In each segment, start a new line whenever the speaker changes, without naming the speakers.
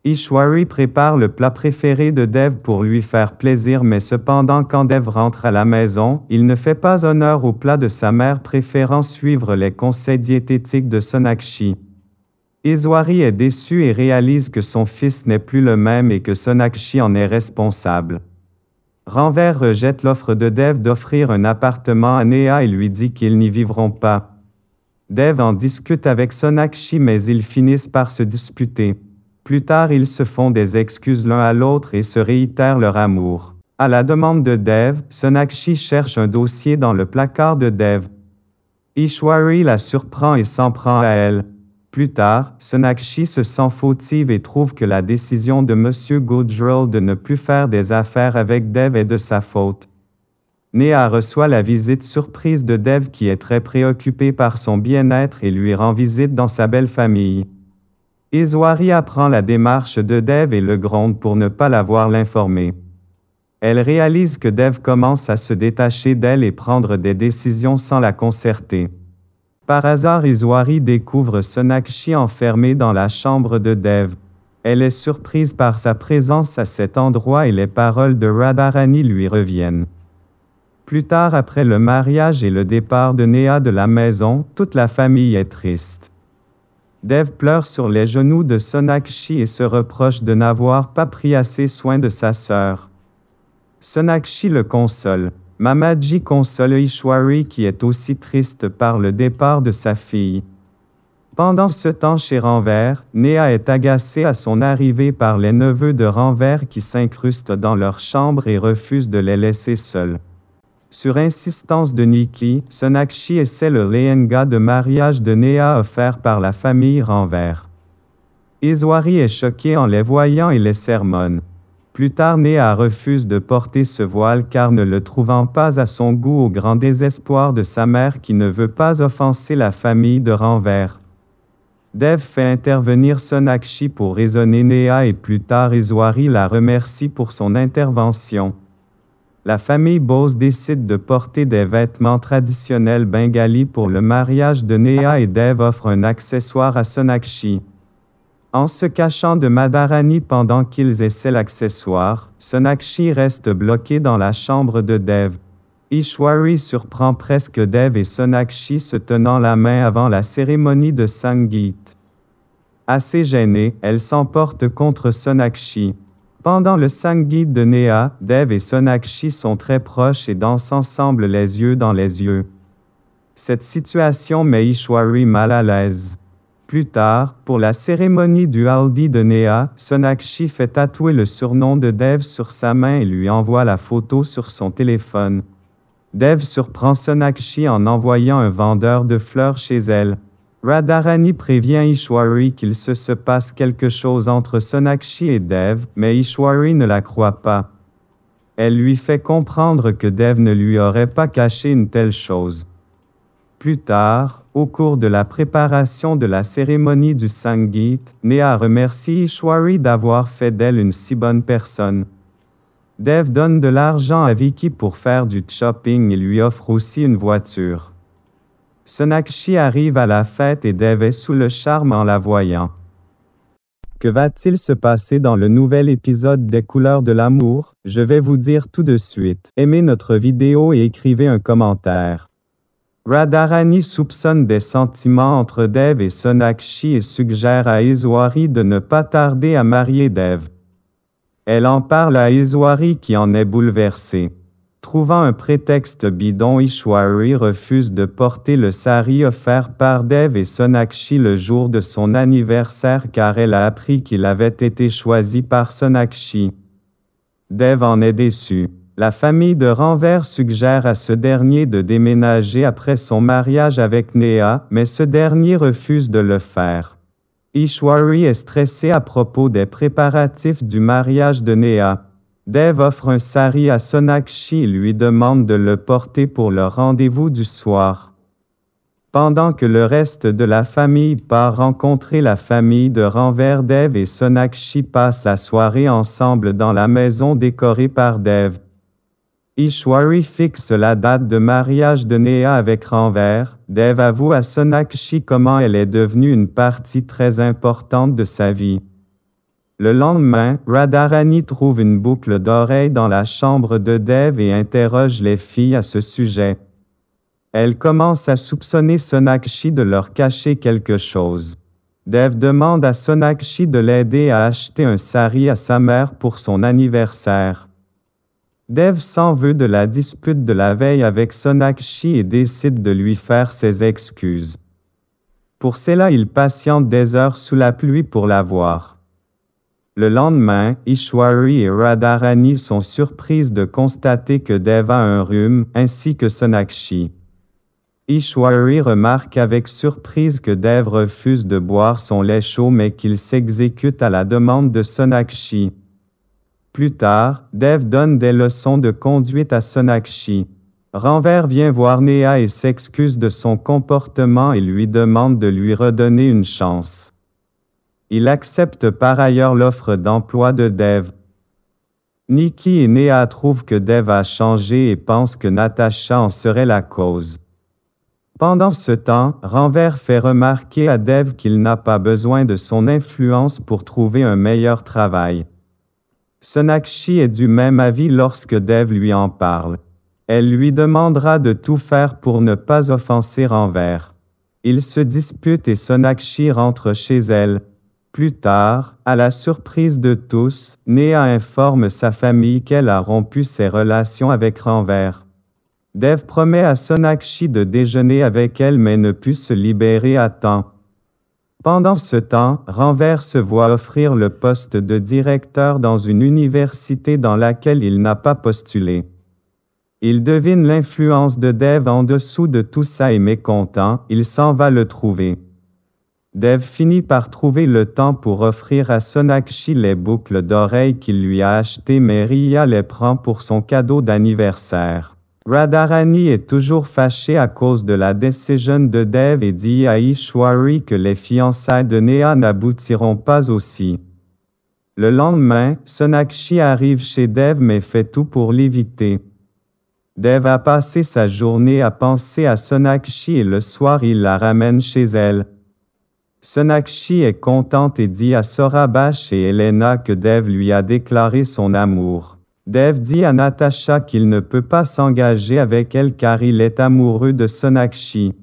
Ishwari prépare le plat préféré de Dev pour lui faire plaisir, mais cependant quand Dev rentre à la maison, il ne fait pas honneur au plat de sa mère, préférant suivre les conseils diététiques de Sonakshi. Ishwari est déçu et réalise que son fils n'est plus le même et que Sonakshi en est responsable. Ranvers rejette l'offre de Dev d'offrir un appartement à Neha et lui dit qu'ils n'y vivront pas. Dev en discute avec Sonakshi, mais ils finissent par se disputer. Plus tard, ils se font des excuses l'un à l'autre et se réitèrent leur amour. À la demande de Dev, Sonakshi cherche un dossier dans le placard de Dev. Ishwari la surprend et s'en prend à elle. Plus tard, Sonakshi se sent fautive et trouve que la décision de M. Gujral de ne plus faire des affaires avec Dev est de sa faute. Neha reçoit la visite surprise de Dev qui est très préoccupé par son bien-être et lui rend visite dans sa belle famille. Ishwari apprend la démarche de Dev et le gronde pour ne pas l'avoir l'informé. Elle réalise que Dev commence à se détacher d'elle et prendre des décisions sans la concerter. Par hasard, Ishwari découvre Sonakshi enfermé dans la chambre de Dev. Elle est surprise par sa présence à cet endroit et les paroles de Radharani lui reviennent. Plus tard, après le mariage et le départ de Neha de la maison, toute la famille est triste. Dev pleure sur les genoux de Sonakshi et se reproche de n'avoir pas pris assez soin de sa sœur. Sonakshi le console. Mamaji console Ishwari qui est aussi triste par le départ de sa fille. Pendant ce temps chez Ranvers, Neha est agacée à son arrivée par les neveux de Ranvers qui s'incrustent dans leur chambre et refusent de les laisser seuls. Sur insistance de Nikki, Sonakshi essaie le lehenga de mariage de Neha offert par la famille Ranvers. Ishwari est choqué en les voyant et les sermonne. Plus tard, Neha refuse de porter ce voile car ne le trouvant pas à son goût au grand désespoir de sa mère qui ne veut pas offenser la famille de Ranvers. Dev fait intervenir Sonakshi pour raisonner Neha et plus tard Ishwari la remercie pour son intervention. La famille Bose décide de porter des vêtements traditionnels bengali pour le mariage de Neha et Dev offre un accessoire à Sonakshi. En se cachant de Madharani pendant qu'ils essaient l'accessoire, Sonakshi reste bloqué dans la chambre de Dev. Ishwari surprend presque Dev et Sonakshi se tenant la main avant la cérémonie de Sangeet. Assez gênée, elle s'emporte contre Sonakshi. Pendant le Sangeet de Neha, Dev et Sonakshi sont très proches et dansent ensemble les yeux dans les yeux. Cette situation met Ishwari mal à l'aise. Plus tard, pour la cérémonie du haldi de Neha, Sonakshi fait tatouer le surnom de Dev sur sa main et lui envoie la photo sur son téléphone. Dev surprend Sonakshi en envoyant un vendeur de fleurs chez elle. Radharani prévient Ishwari qu'il se passe quelque chose entre Sonakshi et Dev, mais Ishwari ne la croit pas. Elle lui fait comprendre que Dev ne lui aurait pas caché une telle chose. Plus tard, au cours de la préparation de la cérémonie du Sangeet, Neha remercie Ishwari d'avoir fait d'elle une si bonne personne. Dev donne de l'argent à Vicky pour faire du shopping et lui offre aussi une voiture. Sonakshi arrive à la fête et Dev est sous le charme en la voyant. Que va-t-il se passer dans le nouvel épisode des Couleurs de l'amour? Je vais vous dire tout de suite. Aimez notre vidéo et écrivez un commentaire. Radharani soupçonne des sentiments entre Dev et Sonakshi et suggère à Ishwari de ne pas tarder à marier Dev. Elle en parle à Ishwari qui en est bouleversé. Trouvant un prétexte bidon, Ishwari refuse de porter le sari offert par Dev et Sonakshi le jour de son anniversaire car elle a appris qu'il avait été choisi par Sonakshi. Dev en est déçu. La famille de Ranvers suggère à ce dernier de déménager après son mariage avec Neha, mais ce dernier refuse de le faire. Ishwari est stressé à propos des préparatifs du mariage de Neha. Dev offre un sari à Sonakshi et lui demande de le porter pour le rendez-vous du soir. Pendant que le reste de la famille part rencontrer la famille de Ranvers, Dev et Sonakshi passent la soirée ensemble dans la maison décorée par Dev. Ishwari fixe la date de mariage de Neha avec Ranvers. Dev avoue à Sonakshi comment elle est devenue une partie très importante de sa vie. Le lendemain, Radharani trouve une boucle d'oreille dans la chambre de Dev et interroge les filles à ce sujet. Elle commence à soupçonner Sonakshi de leur cacher quelque chose. Dev demande à Sonakshi de l'aider à acheter un sari à sa mère pour son anniversaire. Dev s'en veut de la dispute de la veille avec Sonakshi et décide de lui faire ses excuses. Pour cela, il patiente des heures sous la pluie pour la voir. Le lendemain, Ishwari et Radharani sont surprises de constater que Dev a un rhume, ainsi que Sonakshi. Ishwari remarque avec surprise que Dev refuse de boire son lait chaud mais qu'il s'exécute à la demande de Sonakshi. Plus tard, Dev donne des leçons de conduite à Sonakshi. Ranver vient voir Neha et s'excuse de son comportement et lui demande de lui redonner une chance. Il accepte par ailleurs l'offre d'emploi de Dev. Nikki et Neha trouvent que Dev a changé et pensent que Natasha en serait la cause. Pendant ce temps, Ranver fait remarquer à Dev qu'il n'a pas besoin de son influence pour trouver un meilleur travail. Sonakshi est du même avis lorsque Dev lui en parle. Elle lui demandera de tout faire pour ne pas offenser Ranver. Ils se disputent et Sonakshi rentre chez elle. Plus tard, à la surprise de tous, Neha informe sa famille qu'elle a rompu ses relations avec Ranver. Dev promet à Sonakshi de déjeuner avec elle mais ne put se libérer à temps. Pendant ce temps, Ranver se voit offrir le poste de directeur dans une université dans laquelle il n'a pas postulé. Il devine l'influence de Dev en dessous de tout ça et mécontent, il s'en va le trouver. Dev finit par trouver le temps pour offrir à Sonakshi les boucles d'oreilles qu'il lui a achetées mais Riya les prend pour son cadeau d'anniversaire. Radharani est toujours fâchée à cause de la décision de Dev et dit à Ishwari que les fiançailles de Neha n'aboutiront pas aussi. Le lendemain, Sonakshi arrive chez Dev mais fait tout pour l'éviter. Dev a passé sa journée à penser à Sonakshi et le soir il la ramène chez elle. Sonakshi est contente et dit à Saurabh et Elena que Dev lui a déclaré son amour. Dev dit à Natasha qu'il ne peut pas s'engager avec elle car il est amoureux de Sonakshi.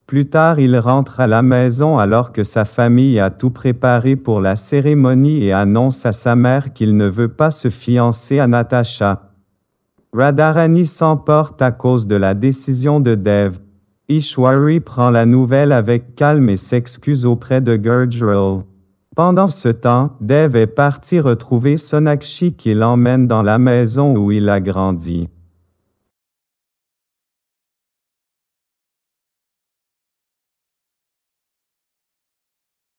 Plus tard, il rentre à la maison alors que sa famille a tout préparé pour la cérémonie et annonce à sa mère qu'il ne veut pas se fiancer à Natasha. Radharani s'emporte à cause de la décision de Dev. Ishwari prend la nouvelle avec calme et s'excuse auprès de Gurjral. Pendant ce temps, Dev est parti retrouver Sonakshi qui l'emmène dans la maison où il a grandi.